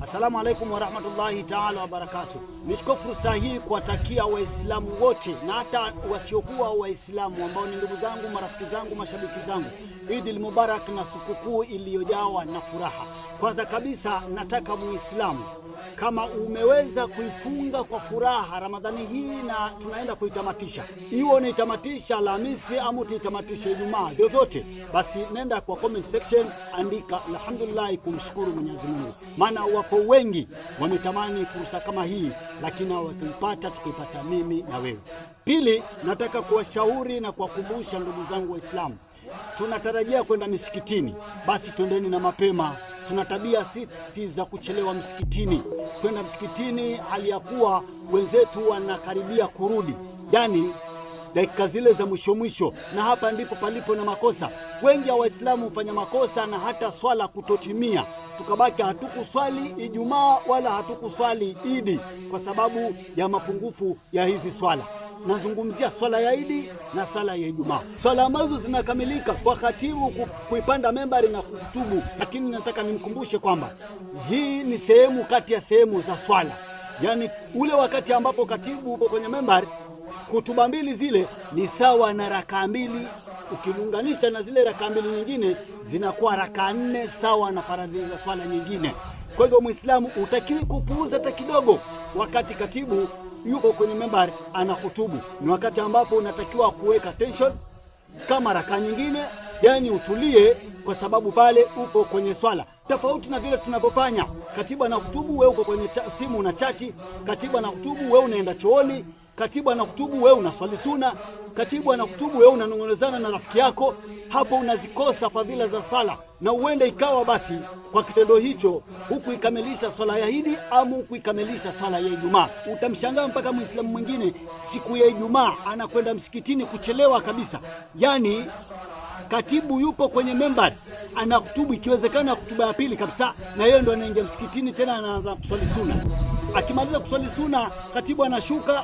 Assalamu alaikum warahmatullahi taala wabarakatuh. Nichukua fursa hii kuwatakia Waislamu wote na hata wasiokuwa Waislamu ambao ni ndugu zangu, marafiki zangu, mashabiki zangu, Eid Mubarak na sikukuu iliyojawa na furaha. Kwanza kabisa nataka Muislamu, kama umeweza kuifunga kwa furaha Ramadhani hii na tunaenda kuitamatisha, iwe unaitamatisha Alhamisi ama utaitamatisha Ijumaa, vyovyote basi nenda kwa comment section, andika alhamdulillah, kumshukuru Mwenyezi Mungu. Maana wako wengi wametamani fursa kama hii, lakini hawakupata, tukipata mimi na wewe. Pili, nataka kuwashauri na kuwakumbusha ndugu zangu Waislamu, tunatarajia kwenda misikitini, basi twendeni na mapema. Tuna tabia si za kuchelewa msikitini, kwenda msikitini hali ya kuwa wenzetu wanakaribia kurudi, yani dakika zile za mwisho, na hapa ndipo palipo na makosa. Wengi wa Waislamu hufanya makosa na hata swala kutotimia, tukabaki hatukuswali Ijumaa wala hatukuswali Idi kwa sababu ya mapungufu ya hizi swala. Nazungumzia swala ya Idi na swala ya Ijumaa, swala ambazo zinakamilika kwa khatibu kuipanda membari na kuhutubu. Lakini nataka nimkumbushe kwamba hii ni sehemu kati ya sehemu za swala, yani ule wakati ambapo katibu upo kwenye membari, hutuba mbili zile ni sawa na rakaa mbili, ukiunganisha na zile rakaa mbili nyingine zinakuwa rakaa 4 sawa na faradhi za swala nyingine. Kwa hivyo Muislamu utakiwi kupuuza hata kidogo wakati katibu yuko kwenye membari anahutubu. Ni wakati ambapo unatakiwa kuweka tension kama raka nyingine, yani utulie, kwa sababu pale upo kwenye swala. Tofauti na vile tunavyofanya, katibu anahutubu, wewe uko kwenye simu una chati, katibu anahutubu, wewe unaenda chooni, katibu anahutubu, wewe unaswali suna, katibu anahutubu, wewe unanong'onezana na rafiki yako. Hapo unazikosa fadhila za sala, na uende ikawa basi kwa kitendo hicho huku ikamilisha swala ya Idi ama huku ikamilisha swala ya Ijumaa. Utamshangaa mpaka Muislamu mwingine siku ya Ijumaa anakwenda msikitini kuchelewa kabisa, yani katibu yupo kwenye membari anahutubu, ikiwezekana hutuba ya pili kabisa, na yeye ndo anaingia msikitini tena anaanza kuswali suna. Akimaliza kuswali suna, katibu anashuka,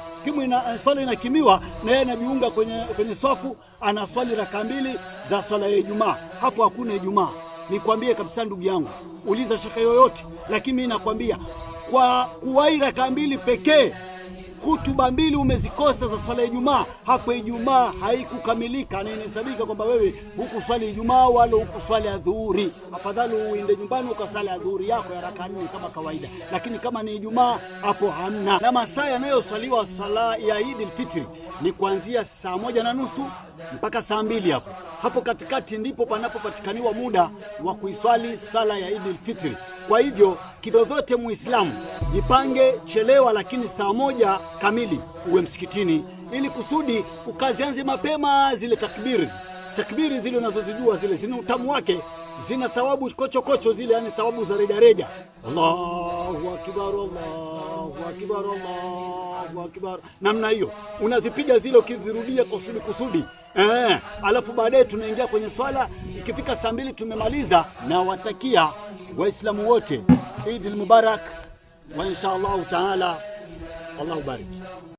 swala inakimiwa, na yeye anajiunga kwenye swafu, anaswali raka 2 za swala ya Ijumaa. Hapo hakuna Ijumaa. Nikwambie kabisa ndugu yangu, uliza shekhe yoyote, lakini mimi nakwambia kwa kuwahi raka 2 pekee, hutuba 2 umezikosa za swala ya Ijumaa, hapo Ijumaa haikukamilika, na inahesabika kwamba wewe hukuswali Ijumaa wala hukuswali adhuhuri. Afadhali uende nyumbani ukasali adhuhuri yako ya raka 4 kama kawaida, lakini kama ni Ijumaa hapo hamna. Na masaa yanayoswaliwa sala ya Eid al-Fitr ni kuanzia saa 1:30 mpaka saa 2. Hapo katikati ndipo panapopatikaniwa muda wa kuiswali sala ya Eid al-Fitr. Kwa hivyo kivyovyote Muislamu jipange, chelewa lakini saa 1 kamili uwe msikitini, ili kusudi ukazianze mapema. Zile takbiri zile unazozijua zile zina utamu wake, zina thawabu kocho zile, yani thawabu za reja. Allahu akbar, Allahu akbar, Allahu akbar, namna hiyo unazipiga zile, ukizirudia kusudi. Alafu baadaye tunaingia kwenye swala. Ikifika saa 2 tumemaliza, na watakia Waislamu wote Eid Mubarak wa inshallah taala. Allahu barik.